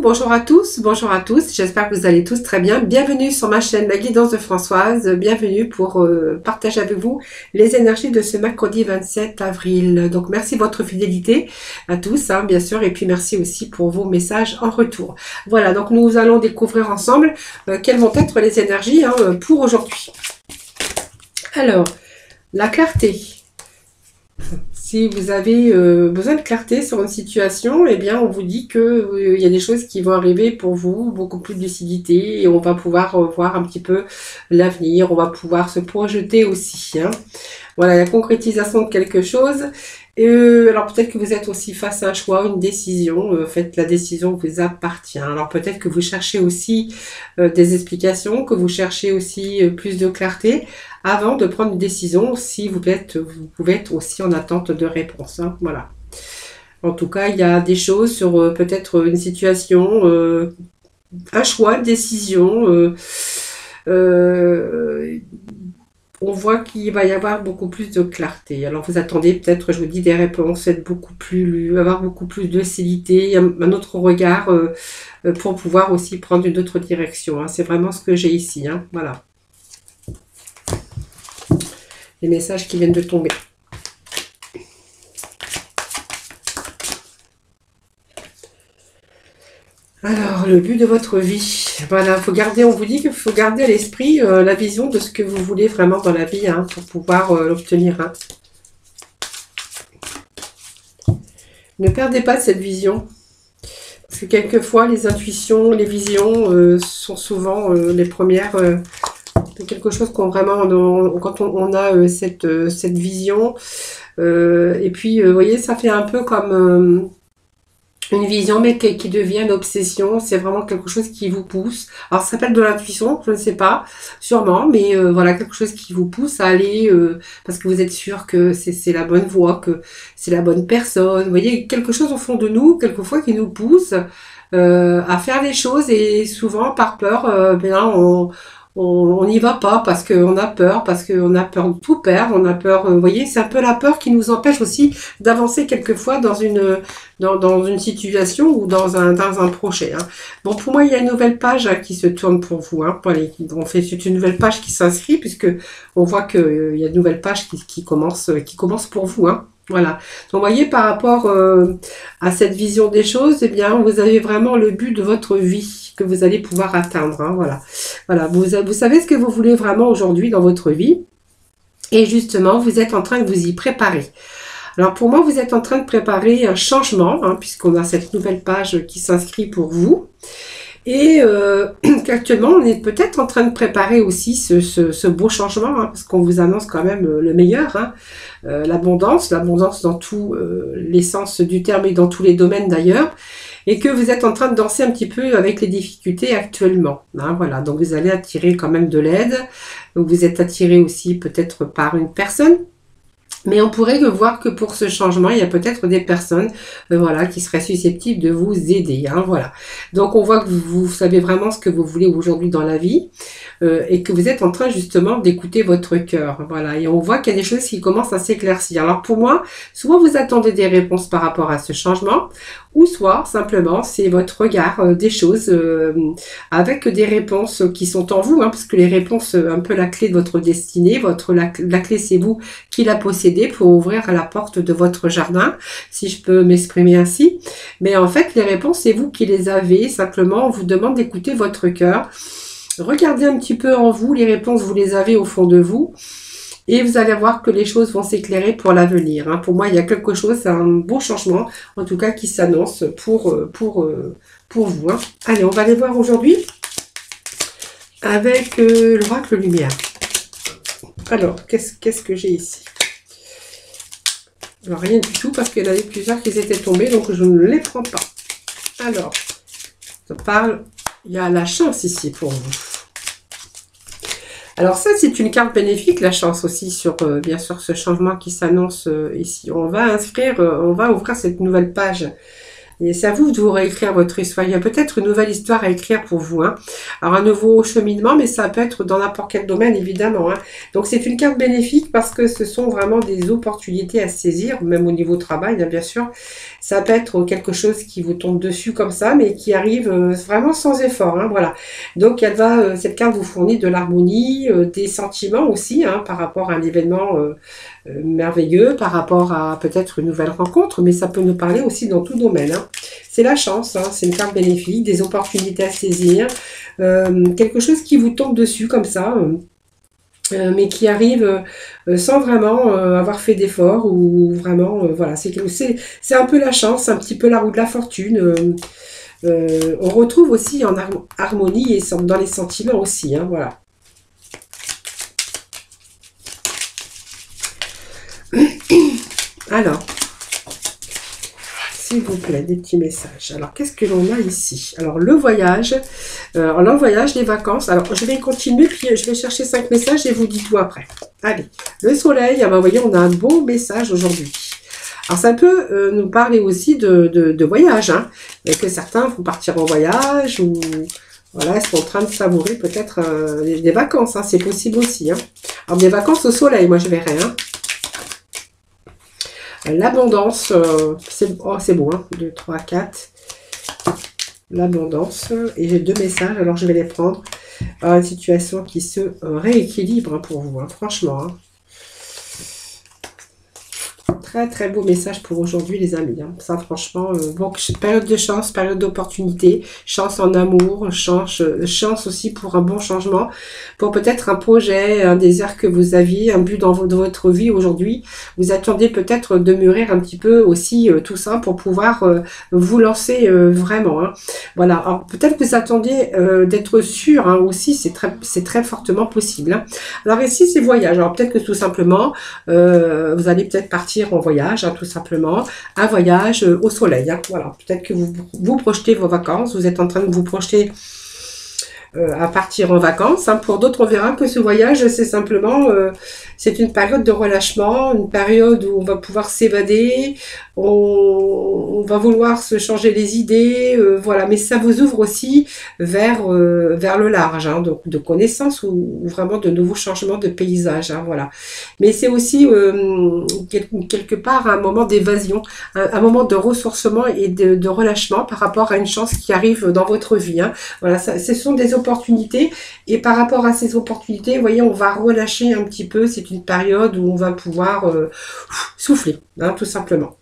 bonjour à tous, j'espère que vous allez tous très bien. Bienvenue sur ma chaîne La Guidance de Françoise, bienvenue pour partager avec vous les énergies de ce mercredi 27 avril. Donc merci de votre fidélité à tous, hein, bien sûr, et puis merci aussi pour vos messages en retour. Voilà, donc nous allons découvrir ensemble quelles vont être les énergies pour aujourd'hui. Alors, la clarté. Si vous avez besoin de clarté sur une situation, eh bien, on vous dit que il y a des choses qui vont arriver pour vous, beaucoup plus de lucidité, et on va pouvoir voir un petit peu l'avenir, on va pouvoir se projeter aussi. Hein. Voilà, la concrétisation de quelque chose. Alors peut-être que vous êtes aussi face à un choix, une décision. Faites la décision vous appartient. Alors peut-être que vous cherchez aussi des explications, que vous cherchez aussi plus de clarté avant de prendre une décision. Si vous pouvez être aussi en attente de réponse. Hein, voilà. En tout cas, il y a des choses sur peut-être une situation, un choix, une décision. On voit qu'il va y avoir beaucoup plus de clarté. Alors vous attendez peut-être, je vous dis, des réponses, être beaucoup plus, avoir beaucoup plus de facilité, un autre regard pour pouvoir aussi prendre une autre direction. Hein. C'est vraiment ce que j'ai ici. Hein. Voilà. Les messages qui viennent de tomber. Alors, le but de votre vie. Voilà, faut garder, on vous dit qu'il faut garder à l'esprit la vision de ce que vous voulez vraiment dans la vie hein, pour pouvoir l'obtenir. Hein. Ne perdez pas cette vision. Parce que quelquefois, les intuitions, les visions sont souvent les premières. C'est quelque chose qu'on vraiment, quand on a cette vision. Et puis, vous voyez, ça fait un peu comme... une vision, mais qui devient une obsession. C'est vraiment quelque chose qui vous pousse. Alors, ça s'appelle de l'intuition, je ne sais pas, sûrement, mais voilà, quelque chose qui vous pousse à aller, parce que vous êtes sûr que c'est la bonne voie, que c'est la bonne personne. Vous voyez, quelque chose au fond de nous, quelquefois, qui nous pousse à faire des choses, et souvent, par peur, on n'y va pas parce qu'on a peur de tout perdre, on a peur, vous voyez, c'est un peu la peur qui nous empêche aussi d'avancer quelquefois dans une situation ou dans un projet. Hein. Bon, pour moi, il y a une nouvelle page hein, qui se tourne pour vous. Hein, c'est une nouvelle page qui s'inscrit puisque on voit qu'il y a une nouvelle page qui commence pour vous. Hein. Voilà. Donc, vous voyez, par rapport à cette vision des choses, eh bien, vous avez vraiment le but de votre vie que vous allez pouvoir atteindre. Hein, voilà. Voilà. Vous savez ce que vous voulez vraiment aujourd'hui dans votre vie. Et justement, vous êtes en train de vous y préparer. Alors, pour moi, vous êtes en train de préparer un changement, hein, puisqu'on a cette nouvelle page qui s'inscrit pour vous. Et actuellement, on est peut-être en train de préparer aussi ce beau changement, hein, parce qu'on vous annonce quand même le meilleur, hein, l'abondance dans tous les sens du terme et dans tous les domaines d'ailleurs, et que vous êtes en train de danser un petit peu avec les difficultés actuellement. Hein, voilà, donc vous allez attirer quand même de l'aide, vous êtes attiré aussi peut-être par une personne. Mais on pourrait voir que pour ce changement, il y a peut-être des personnes voilà, qui seraient susceptibles de vous aider. Hein, voilà. Donc on voit que vous savez vraiment ce que vous voulez aujourd'hui dans la vie et que vous êtes en train justement d'écouter votre cœur. Voilà. Et on voit qu'il y a des choses qui commencent à s'éclaircir. Alors pour moi, soit vous attendez des réponses par rapport à ce changement, ou soit simplement c'est votre regard des choses avec des réponses qui sont en vous, hein, parce que les réponses, un peu la clé de votre destinée, la clé c'est vous qui la possédez pour ouvrir la porte de votre jardin, si je peux m'exprimer ainsi. Mais en fait, les réponses, c'est vous qui les avez. Simplement, on vous demande d'écouter votre cœur. Regardez un petit peu en vous. Les réponses, vous les avez au fond de vous. Et vous allez voir que les choses vont s'éclairer pour l'avenir. Hein. Pour moi, il y a quelque chose, c'est un beau changement, en tout cas, qui s'annonce pour vous. Hein. Allez, on va aller voir aujourd'hui avec l'oracle lumière. Alors, qu'est-ce que j'ai ici? Alors, rien du tout, parce qu'il y en avait plusieurs qui étaient tombés, donc je ne les prends pas. Alors, ça parle, il y a la chance ici pour vous. Alors ça, c'est une carte bénéfique, la chance aussi, sur bien sûr ce changement qui s'annonce ici. On va ouvrir cette nouvelle page Et c'est à vous de vous réécrire votre histoire. Il y a peut-être une nouvelle histoire à écrire pour vous. Hein. Alors un nouveau cheminement, mais ça peut être dans n'importe quel domaine, évidemment. Hein. Donc c'est une carte bénéfique parce que ce sont vraiment des opportunités à saisir, même au niveau travail, hein, bien sûr. Ça peut être quelque chose qui vous tombe dessus comme ça, mais qui arrive vraiment sans effort. Hein, voilà. Donc elle va, cette carte vous fournit de l'harmonie, des sentiments aussi, hein, par rapport à un événement merveilleux, par rapport à peut-être une nouvelle rencontre, mais ça peut nous parler aussi dans tout domaine. Hein. C'est la chance, hein, c'est une carte bénéfique, des opportunités à saisir, quelque chose qui vous tombe dessus comme ça. Mais qui arrive sans vraiment avoir fait d'efforts ou vraiment, voilà, c'est un peu la chance, un petit peu la roue de la fortune. On retrouve aussi en harmonie et dans les sentiments aussi, hein, voilà. Alors, s'il vous plaît, des petits messages. Alors, qu'est-ce que l'on a ici? Alors, le voyage, les vacances. Alors, je vais continuer, puis je vais chercher 5 messages et vous dites tout après. Allez, le soleil, ah ben, vous voyez, on a un beau message aujourd'hui. Alors, ça peut nous parler aussi de voyage, hein, et que certains vont partir en voyage ou... Voilà, ils sont en train de savourer peut-être des vacances, hein, c'est possible aussi. Hein. Alors, des vacances au soleil, moi, je verrai, hein. L'abondance, c'est beau, hein, 2, 3, 4. L'abondance, et j'ai 2 messages, alors je vais les prendre. Une situation qui se rééquilibre, hein, pour vous, hein, franchement. Hein. Très très beau message pour aujourd'hui les amis. Hein. Ça franchement, bon, période de chance, période d'opportunité, chance en amour, chance aussi pour un bon changement, pour peut-être un projet, un désir que vous aviez, un but dans votre vie aujourd'hui. Vous attendez peut-être de mûrir un petit peu aussi tout ça pour pouvoir vous lancer vraiment. Hein. Voilà, alors peut-être que vous attendiez d'être sûr hein, aussi, c'est très fortement possible. Hein. Alors ici c'est voyage, alors peut-être que tout simplement vous allez peut-être partir en voyage, hein, tout simplement, un voyage au soleil. Hein, voilà, peut-être que vous projetez vos vacances, vous êtes en train de vous projeter à partir en vacances. Hein. Pour d'autres, on verra que ce voyage, c'est simplement, c'est une période de relâchement, une période où on va pouvoir s'évader, on va vouloir se changer les idées, voilà. Mais ça vous ouvre aussi vers le large, hein, donc de connaissances ou vraiment de nouveaux changements de paysage, hein, voilà. Mais c'est aussi quelque part un moment d'évasion, un moment de ressourcement et de relâchement par rapport à une chance qui arrive dans votre vie. Hein. Voilà, ce sont des opportunités et par rapport à ces opportunités, vous voyez, on va relâcher un petit peu. C'est une période où on va pouvoir souffler, hein, tout simplement.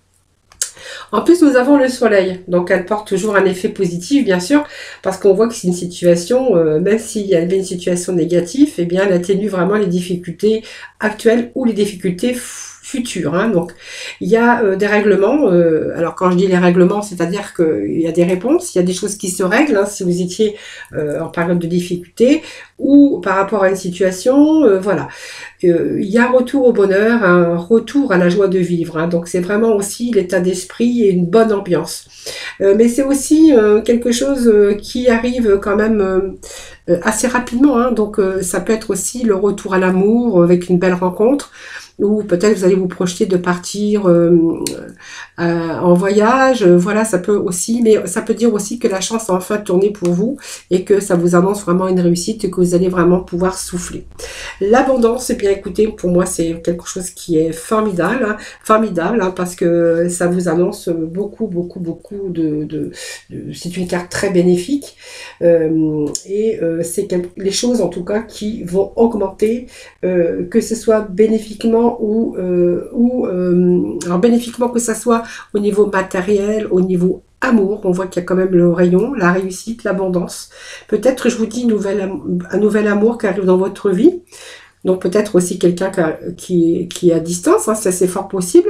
En plus, nous avons le soleil, donc elle porte toujours un effet positif, bien sûr, parce qu'on voit que c'est une situation, même s'il y avait une situation négative, eh bien, elle atténue vraiment les difficultés actuelles ou les difficultés futures. Hein. Donc, il y a des règlements. Alors, quand je dis les règlements, c'est-à-dire qu'il y a des réponses, il y a des choses qui se règlent. Hein, si vous étiez en période de difficulté ou par rapport à une situation, voilà. Il y a un retour au bonheur, un retour à la joie de vivre. Hein. Donc, c'est vraiment aussi l'état d'esprit et une bonne ambiance. Mais c'est aussi quelque chose qui arrive quand même assez rapidement. Hein. Donc, ça peut être aussi le retour à l'amour avec une belle rencontre. Ou peut-être vous allez vous projeter de partir en voyage, voilà, ça peut aussi, mais ça peut dire aussi que la chance a enfin tourné pour vous et que ça vous annonce vraiment une réussite et que vous allez vraiment pouvoir souffler. L'abondance, eh bien écoutez, pour moi c'est quelque chose qui est formidable, hein, parce que ça vous annonce beaucoup c'est une carte très bénéfique c'est les choses en tout cas qui vont augmenter, que ce soit bénéfiquement alors bénéfiquement que ça soit au niveau matériel, au niveau amour, on voit qu'il y a quand même le rayon, la réussite, l'abondance. Peut-être, je vous dis, un nouvel amour qui arrive dans votre vie. Donc peut-être aussi quelqu'un qui est à distance, hein, ça c'est fort possible.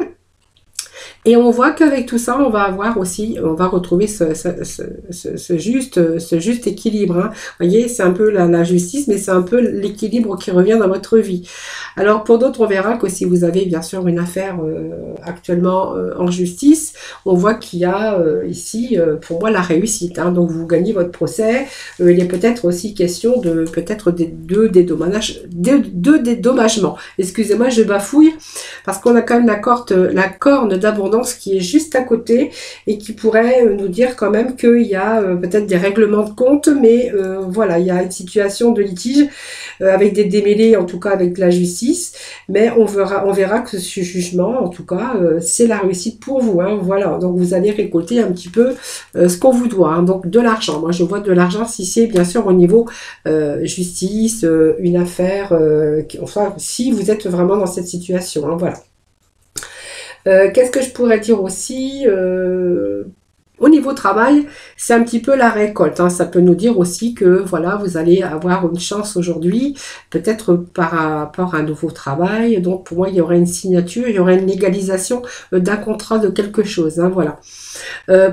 Et on voit qu'avec tout ça, on va retrouver ce juste équilibre. Hein. Vous voyez, c'est un peu la justice, mais c'est un peu l'équilibre qui revient dans votre vie. Alors pour d'autres, on verra que si vous avez bien sûr une affaire actuellement en justice, on voit qu'il y a ici, pour moi, la réussite. Hein. Donc vous gagnez votre procès. Il est peut-être aussi question de deux dédommagements. Excusez-moi, je bafouille, parce qu'on a quand même la corne d'abondance l'abondance qui est juste à côté et qui pourrait nous dire quand même qu'il y a peut-être des règlements de compte, mais voilà, il y a une situation de litige avec des démêlés, en tout cas avec la justice, mais on verra que ce jugement, en tout cas, c'est la réussite pour vous, hein, voilà, donc vous allez récolter un petit peu ce qu'on vous doit, hein, donc de l'argent. Moi je vois de l'argent si c'est bien sûr au niveau justice, une affaire, enfin si vous êtes vraiment dans cette situation, hein, voilà. Qu'est-ce que je pourrais dire aussi au niveau travail, c'est un petit peu la récolte, hein. Ça peut nous dire aussi que voilà, vous allez avoir une chance aujourd'hui, peut-être par rapport à un nouveau travail. Donc pour moi, il y aurait une signature, il y aurait une légalisation d'un contrat de quelque chose, hein, voilà.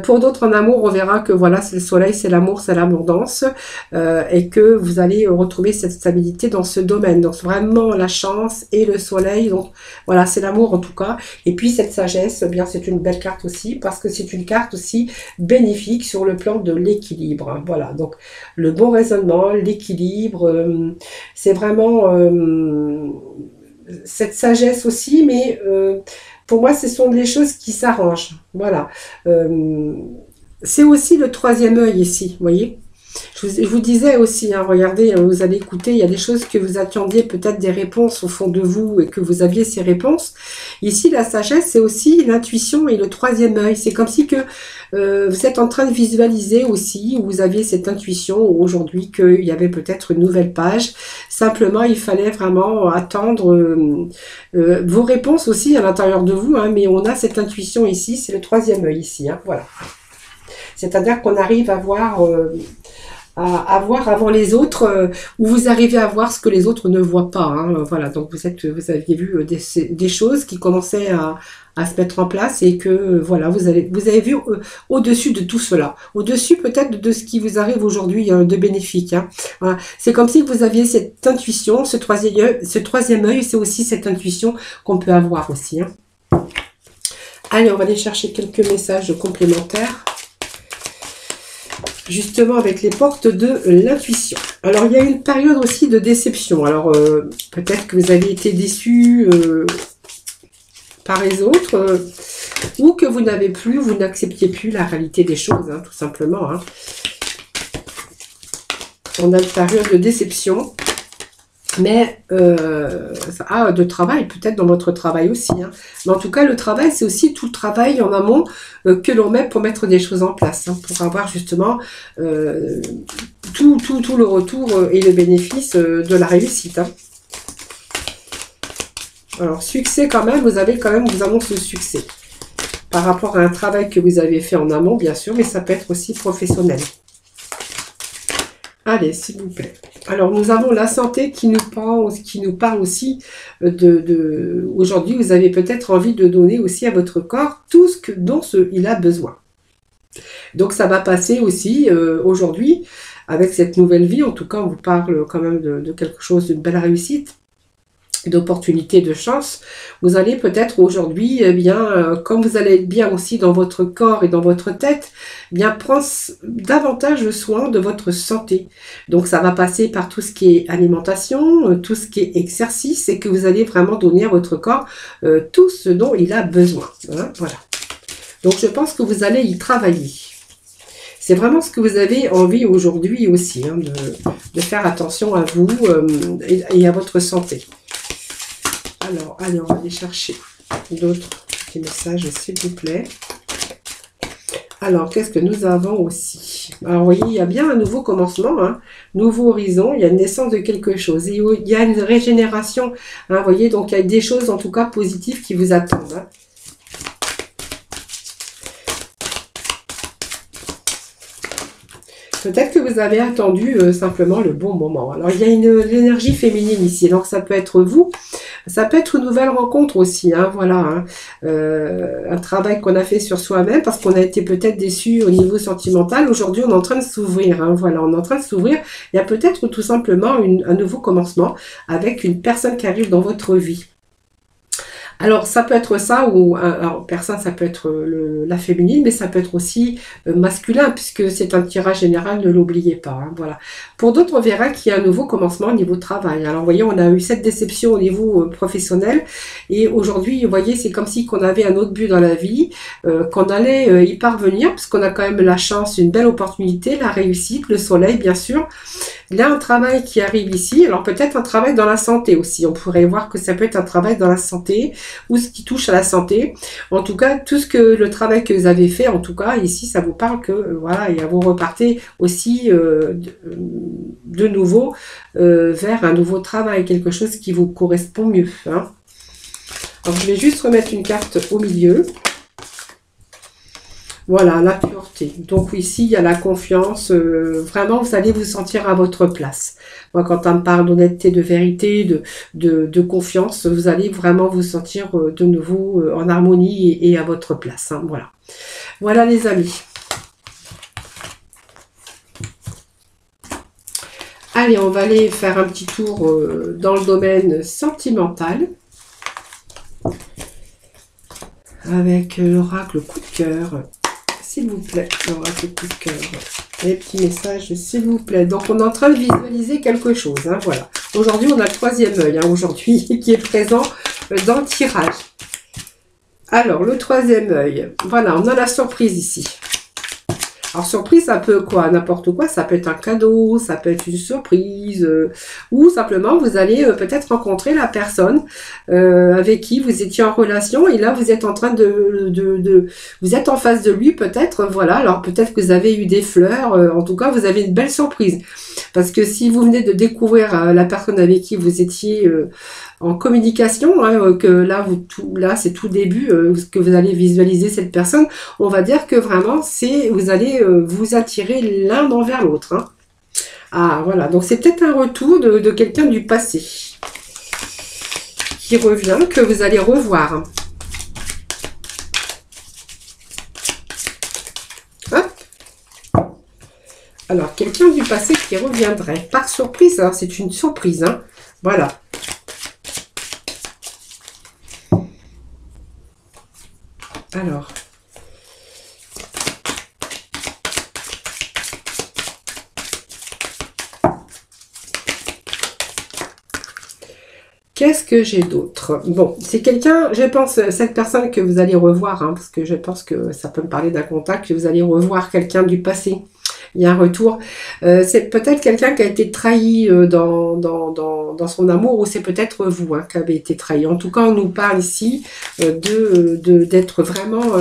Pour d'autres en amour, on verra que voilà, c'est le soleil, c'est l'amour, c'est l'abondance, et que vous allez retrouver cette stabilité dans ce domaine. Donc vraiment la chance et le soleil, donc voilà, c'est l'amour en tout cas. Et puis cette sagesse, eh bien c'est une belle carte aussi, parce que c'est une carte aussi bénéfique sur le plan de l'équilibre, hein. Voilà, donc le bon raisonnement, l'équilibre, c'est vraiment cette sagesse aussi, mais pour moi ce sont des choses qui s'arrangent, voilà. C'est aussi le troisième œil ici, vous voyez. Je vous disais aussi, hein, regardez, vous allez écouter, il y a des choses que vous attendiez, peut-être des réponses au fond de vous et que vous aviez ces réponses. Ici, la sagesse, c'est aussi l'intuition et le troisième œil. C'est comme si que vous êtes en train de visualiser aussi, où vous aviez cette intuition aujourd'hui qu'il y avait peut-être une nouvelle page. Simplement, il fallait vraiment attendre vos réponses aussi à l'intérieur de vous, hein, mais on a cette intuition ici, c'est le troisième œil ici, hein, voilà. C'est-à-dire qu'on arrive à voir voir avant les autres, où vous arrivez à voir ce que les autres ne voient pas, hein, voilà. Donc vous aviez vu des choses qui commençaient à se mettre en place et que voilà, vous avez vu au-dessus de tout cela, au-dessus peut-être de ce qui vous arrive aujourd'hui de bénéfique, hein. Voilà. C'est comme si vous aviez cette intuition, ce troisième œil, c'est aussi cette intuition qu'on peut avoir aussi, hein. Allez, on va aller chercher quelques messages complémentaires. Justement avec les portes de l'intuition. Alors il y a une période aussi de déception. Alors peut-être que vous avez été déçu par les autres, ou que vous n'acceptiez plus la réalité des choses, hein, tout simplement, hein. On a une période de déception. Mais de travail, peut-être dans votre travail aussi, hein. Mais en tout cas, le travail, c'est aussi tout le travail en amont que l'on met pour mettre des choses en place, hein, pour avoir justement tout le retour et le bénéfice de la réussite, hein. Alors, succès quand même, vous annonce le succès. Par rapport à un travail que vous avez fait en amont, bien sûr, mais ça peut être aussi professionnel. Allez, s'il vous plaît. Alors, nous avons la santé qui nous parle aussi aujourd'hui, vous avez peut-être envie de donner aussi à votre corps tout ce dont il a besoin. Donc, ça va passer aussi aujourd'hui avec cette nouvelle vie. En tout cas, on vous parle quand même de quelque chose, d'une belle réussite, d'opportunités, de chance. Vous allez peut-être aujourd'hui, eh bien, comme vous allez être bien aussi dans votre corps et dans votre tête, eh bien prendre davantage soin de votre santé. Donc ça va passer par tout ce qui est alimentation, tout ce qui est exercice, et que vous allez vraiment donner à votre corps tout ce dont il a besoin, hein, voilà. Donc je pense que vous allez y travailler. C'est vraiment ce que vous avez envie aujourd'hui aussi, hein, de faire attention à vous et à votre santé. Alors, allez, on va aller chercher d'autres petits messages, s'il vous plaît. Alors, qu'est-ce que nous avons aussi? Alors, vous voyez, il y a bien un nouveau commencement, hein, nouveau horizon, il y a une naissance de quelque chose. Et il y a une régénération, hein, vous voyez, donc il y a des choses, en tout cas, positives qui vous attendent, hein. Peut-être que vous avez attendu simplement le bon moment. Alors, il y a l'énergie féminine ici, donc ça peut être vous. Ça peut être une nouvelle rencontre aussi, hein, voilà, hein. Un travail qu'on a fait sur soi-même parce qu'on a été peut-être déçu au niveau sentimental. Aujourd'hui, on est en train de s'ouvrir, hein, voilà, on est en train de s'ouvrir. Il y a peut-être tout simplement un nouveau commencement avec une personne qui arrive dans votre vie. Alors, ça peut être ça, ou alors, personne, ça peut être la féminine, mais ça peut être aussi masculin, puisque c'est un tirage général, ne l'oubliez pas. Hein, voilà. Pour d'autres, on verra qu'il y a un nouveau commencement au niveau travail. Alors, vous voyez, on a eu cette déception au niveau professionnel, et aujourd'hui, vous voyez, c'est comme si qu'on avait un autre but dans la vie, qu'on allait y parvenir, parce qu'on a quand même la chance, une belle opportunité, la réussite, le soleil, bien sûr. Il y a un travail qui arrive ici, alors peut-être un travail dans la santé aussi. On pourrait voir que ça peut être un travail dans la santé ou ce qui touche à la santé. En tout cas, tout ce que le travail que vous avez fait, en tout cas, ici, ça vous parle que voilà, et vous repartez aussi de nouveau vers un nouveau travail, quelque chose qui vous correspond mieux. Hein. Alors, je vais juste remettre une carte au milieu. Voilà, la pureté. Donc ici, il y a la confiance. Vraiment, vous allez vous sentir à votre place. Moi, quand on me parle d'honnêteté, de vérité, de confiance, vous allez vraiment vous sentir de nouveau en harmonie et à votre place. Hein, voilà. Voilà les amis. Allez, on va aller faire un petit tour dans le domaine sentimental. Avec l'oracle coup de cœur. S'il vous plaît, l'oracle coup de cœur. Les petits messages, s'il vous plaît. Donc, on est en train de visualiser quelque chose. Hein, voilà. Aujourd'hui, on a le troisième œil, hein, aujourd'hui, qui est présent dans le tirage. Alors, le troisième œil. Voilà, on a la surprise ici. Alors, surprise, ça peut quoi? N'importe quoi. Ça peut être un cadeau, ça peut être une surprise. Ou simplement, vous allez peut-être rencontrer la personne avec qui vous étiez en relation. Et là, vous êtes en train vous êtes en face de lui peut-être. Voilà. Alors, peut-être que vous avez eu des fleurs. En tout cas, vous avez une belle surprise. Parce que si vous venez de découvrir la personne avec qui vous étiez en communication, hein, que là, là c'est tout début, que vous allez visualiser cette personne, on va dire que vraiment, vous allez vous attirer l'un envers l'autre. Hein. Ah, voilà. Donc, c'est peut-être un retour de quelqu'un du passé qui revient, que vous allez revoir. Hop. Alors, quelqu'un du passé qui reviendrait. Par surprise, hein, c'est une surprise. Hein. Voilà. Alors. Qu'est-ce que j'ai d'autre? Bon, c'est quelqu'un, je pense, cette personne que vous allez revoir, hein, parce que je pense que ça peut me parler d'un contact, que vous allez revoir quelqu'un du passé. Il y a un retour. C'est peut-être quelqu'un qui a été trahi dans son amour, ou c'est peut-être vous qui avez été trahi. En tout cas, on nous parle ici d'être vraiment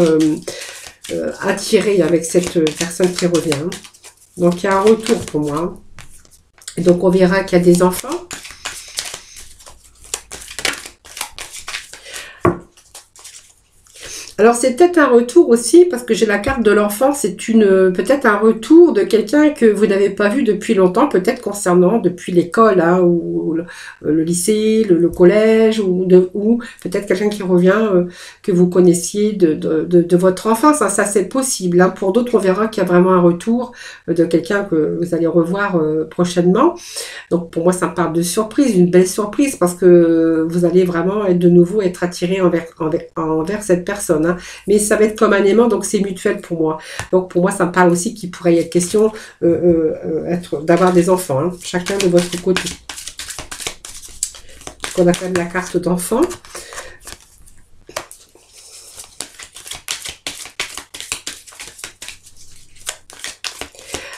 attiré avec cette personne qui revient. Donc, il y a un retour pour moi. Et donc, on verra qu'il y a des enfants. Alors, c'est peut-être un retour aussi, parce que j'ai la carte de l'enfant, c'est peut-être un retour de quelqu'un que vous n'avez pas vu depuis longtemps, peut-être concernant depuis l'école, hein, ou le lycée, le collège, ou peut-être quelqu'un qui revient, que vous connaissiez de votre enfance. Hein, ça, c'est possible. Hein. Pour d'autres, on verra qu'il y a vraiment un retour de quelqu'un que vous allez revoir prochainement. Donc, pour moi, ça me parle de surprise, une belle surprise, parce que vous allez vraiment de nouveau être attiré envers cette personne. Hein. Mais ça va être comme un aimant, donc c'est mutuel pour moi. Donc pour moi, ça me parle aussi qu'il pourrait y être question d'avoir des enfants, hein, chacun de votre côté. On a quand même la carte d'enfant.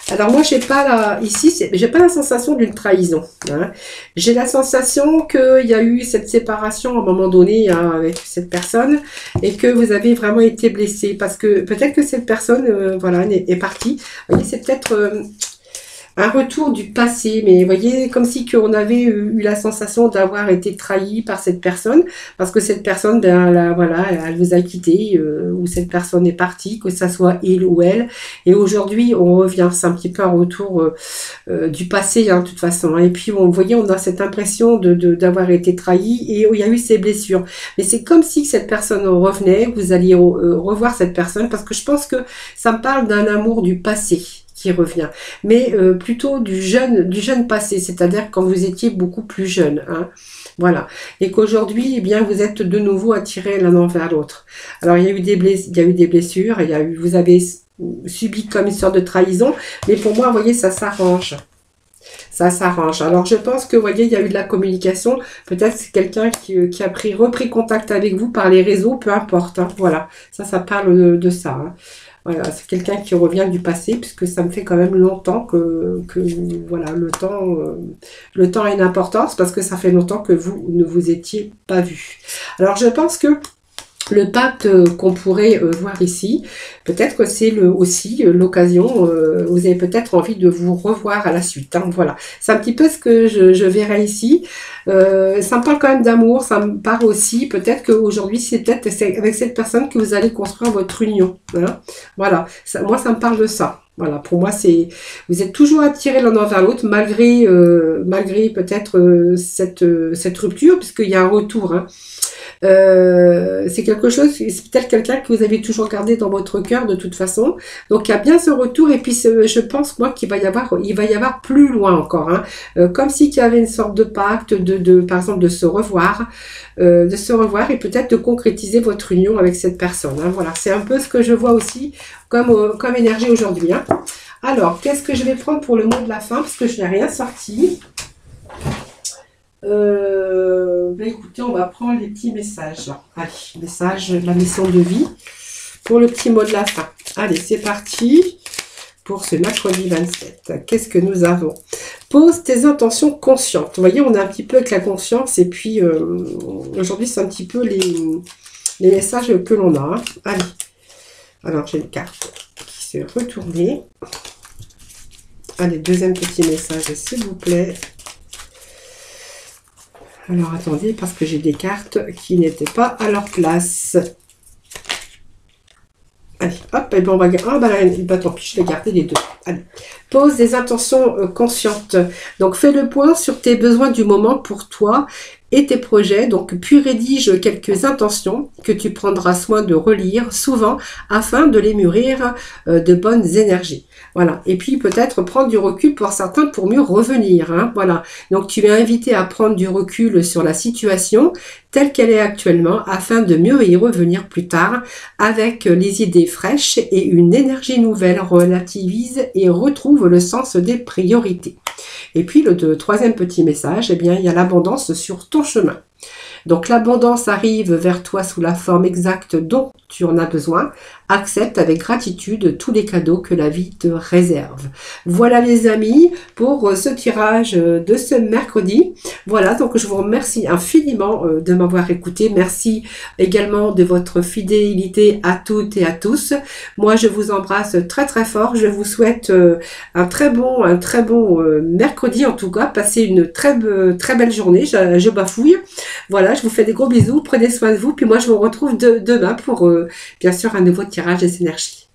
Alors moi, j'ai pas la sensation d'une trahison. Hein. J'ai la sensation qu'il y a eu cette séparation à un moment donné, hein, avec cette personne, et que vous avez vraiment été blessé, parce que peut-être que cette personne, voilà, est partie. Vous voyez, c'est peut-être un retour du passé, mais vous voyez, comme si on avait eu la sensation d'avoir été trahi par cette personne, parce que cette personne, ben, voilà, elle vous a quitté, ou cette personne est partie, que ça soit il ou elle, et aujourd'hui, on revient, c'est un petit peu un retour du passé, hein, de toute façon, hein. Et puis, vous voyez, on a cette impression d'avoir été trahi, et il y a eu ces blessures, mais c'est comme si cette personne revenait, vous alliez revoir cette personne, parce que je pense que ça me parle d'un amour du passé qui revient, mais plutôt du jeune passé, c'est-à-dire quand vous étiez beaucoup plus jeune. Hein. Voilà. Et qu'aujourd'hui, eh bien, vous êtes de nouveau attirés l'un envers l'autre. Alors, il y a eu des blessures, vous avez subi comme une sorte de trahison, mais pour moi, vous voyez, ça s'arrange. Ça s'arrange. Alors, je pense que, vous voyez, il y a eu de la communication. Peut-être c'est quelqu'un qui a repris contact avec vous par les réseaux, peu importe. Hein. Voilà. Ça parle de ça. Hein. Voilà, c'est quelqu'un qui revient du passé, puisque ça me fait quand même longtemps que voilà, le temps a une importance, parce que ça fait longtemps que vous ne vous étiez pas vu. Alors, je pense que le pacte qu'on pourrait voir ici, peut-être que c'est aussi l'occasion, vous avez peut-être envie de vous revoir à la suite. Hein, voilà, c'est un petit peu ce que je verrai ici. Ça me parle quand même d'amour, ça me parle aussi, peut-être qu'aujourd'hui, c'est peut-être avec cette personne que vous allez construire votre union. Hein, voilà, moi ça me parle de ça. Voilà, pour moi, vous êtes toujours attirés l'un vers l'autre, malgré peut-être cette rupture, puisqu'il y a un retour. Hein. C'est quelque chose, c'est peut-être quelqu'un que vous avez toujours gardé dans votre cœur de toute façon. Donc il y a bien ce retour, et puis je pense moi qu'il va y avoir plus loin encore, hein. Comme s'il y avait une sorte de pacte, par exemple de se revoir et peut-être de concrétiser votre union avec cette personne. Hein. Voilà, c'est un peu ce que je vois aussi comme énergie aujourd'hui. Hein. Alors, qu'est-ce que je vais prendre pour le mot de la fin, parce que je n'ai rien sorti. Écoutez, on va prendre les petits messages. Allez, message, la mission de vie pour le petit mot de la fin. Allez, c'est parti pour ce mercredi 27. Qu'est-ce que nous avons? Pose tes intentions conscientes. Vous voyez, on est un petit peu avec la conscience, et puis aujourd'hui, c'est un petit peu les messages que l'on a. Hein. Allez, alors j'ai une carte qui s'est retournée. Allez, deuxième petit message, s'il vous plaît. Alors, attendez, parce que j'ai des cartes qui n'étaient pas à leur place. Allez, hop, et ben on va... Ah, bah tant pis, je vais garder les deux. Allez. Pose des intentions conscientes. Donc, fais le point sur tes besoins du moment pour toi et tes projets. Donc, puis rédige quelques intentions que tu prendras soin de relire souvent afin de les mûrir de bonnes énergies. Voilà. Et puis, peut-être prendre du recul pour certains pour mieux revenir. Hein. Voilà. Donc, tu es invité à prendre du recul sur la situation telle qu'elle est actuellement afin de mieux y revenir plus tard avec les idées fraîches et une énergie nouvelle. Relativise et retrouve le sens des priorités. Et puis, le troisième petit message, eh bien, il y a l'abondance sur ton chemin. Donc, l'abondance arrive vers toi sous la forme exacte dont tu en as besoin. Accepte avec gratitude tous les cadeaux que la vie te réserve. Voilà les amis pour ce tirage de ce mercredi. Voilà, donc je vous remercie infiniment de m'avoir écouté. Merci également de votre fidélité à toutes et à tous. Moi, je vous embrasse très très fort. Je vous souhaite un très bon mercredi en tout cas. Passez une très belle journée. Je bafouille. Voilà, je vous fais des gros bisous. Prenez soin de vous. Puis moi, je vous retrouve demain pour bien sûr un nouveau tirage des énergies.